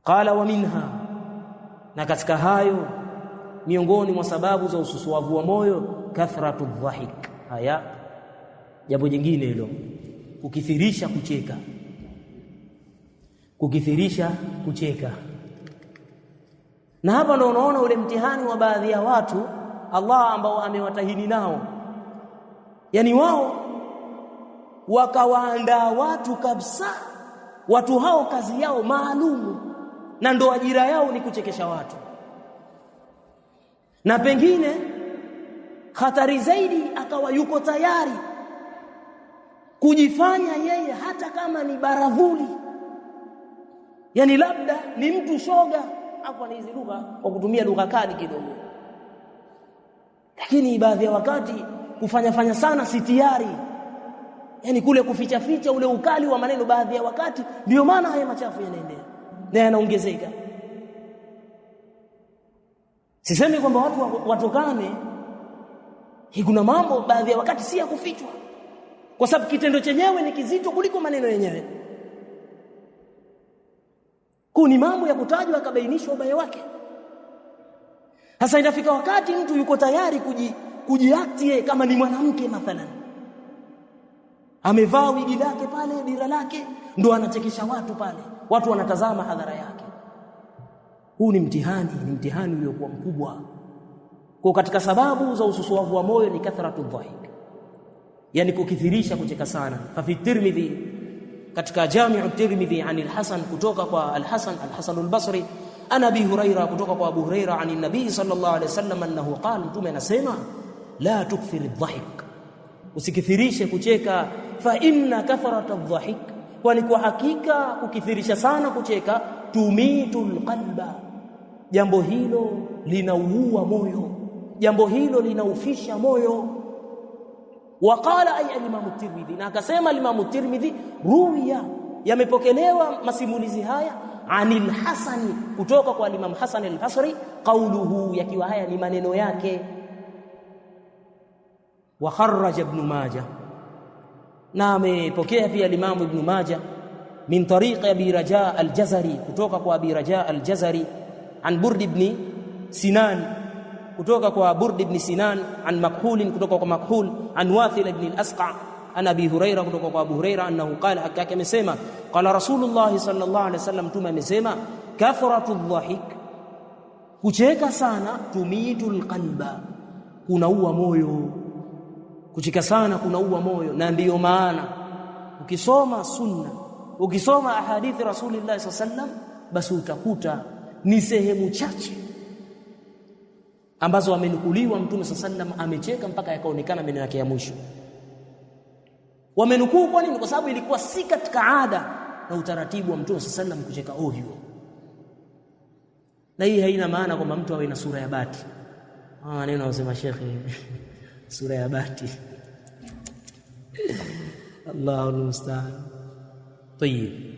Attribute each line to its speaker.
Speaker 1: Qala wa minha, na katika hayo miongoni mwa sababu za ususuavu wa moyo, kathratu dhahik. Haya jambo jingine hilo, kukithirisha kucheka. Kukithirisha kucheka. Na hapa ndio unaona ule mtihani wa baadhi ya watu Allah ambao amewatahini nao, yani wao wakawaandaa watu kabisa, watu hao kazi yao maalumu na ndo ajira yao ni kuchekesha watu. Na pengine hatari zaidi akawa yuko tayari kujifanya yeye hata kama ni baradhuli, yani labda ni mtu shoga, hapo ni hizi lugha kwa kutumia lugha kali kidogo, lakini baadhi ya wakati kufanya sana sitiari, yani kule kuficha ficha ule ukali wa maneno baadhi ya wakati, ndio maana haya machafu yanaendelea na yanaongezeka. Sisemi kwamba watu watokane, kuna mambo baadhi ya wakati si ya kufichwa, kwa sababu kitendo chenyewe ni kizito kuliko maneno yenyewe. Ni mambo ya kutajwa akabainishwa ubaya wake. Sasa inafika wakati mtu yuko tayari kujiakti kama ni mwanamke mathalan, amevaa wigi lake pale, dira lake, ndo anachekesha watu pale, watu wanatazama hadhara yake. Huu ni mtihani uliokuwa mkubwa. Kwa katika sababu za ususuavu wa moyo ni kathratu dhahik, yani kukithirisha kucheka sana. Fa fi Tirmidhi, katika Jami'u Tirmidhi, anil Hasan, kutoka kwa al-Hasan al-Basri, ana Abi Huraira, kutoka kwa Abu Huraira, ani nabii sallallahu alayhi wasallam annahu qala, mtume anasema, la tukthir adh-dhahik, usikithirishe kucheka, fa inna kathrata adh-dhahik, kwani kwa hakika kukithirisha sana kucheka, tumitul qalba, jambo hilo linauua moyo, jambo hilo linaufisha moyo. Waqala ay al-Imam at-Tirmidhi, na akasema al-Imam at-Tirmidhi, ruwiya, yamepokelewa masimulizi haya, anil Hasani, kutoka kwa al-Imam Hasan al-Basri, qawluhu, yakiwa haya ni maneno yake. Wa kharraja Ibn Majah, na amepokea pia al-Imam Ibn Majah min tariq Abi Raja al-Jazari, kutoka kwa Abi Raja al-Jazari, an Burd ibn Sinan, kutoka kwa Burd ibn Sinan, an Makhul, kutoka kwa Makhul, an Wathil ibn al-Asqa, an Abi Huraira, kutoka kwa Abu Huraira, annahu qala, hakika amesema, qala Rasulullah sallallahu alaihi wasallam, mtume amesema, kathratu dhahik, kucheka sana, tumitul qalba, kunaua moyo. Kucheka sana kunaua moyo, na ndiyo maana ukisoma sunna, ukisoma ahadithi Rasulullah sallallahu alaihi wasallam, basi utakuta ni sehemu chache ambazo amenukuliwa mtume sallallahu alaihi wasallam amecheka mpaka yakaonekana meno yake ya mwisho. Wamenukuu kwa nini? Kwa sababu ilikuwa si katika ada na utaratibu wa mtume sallallahu alaihi wasallam kucheka ovyo. Na hii haina maana kwamba mtu awe na sura ya bati. Neno anasema shekhi sura ya bati. Allahu musta'an. Tayyib.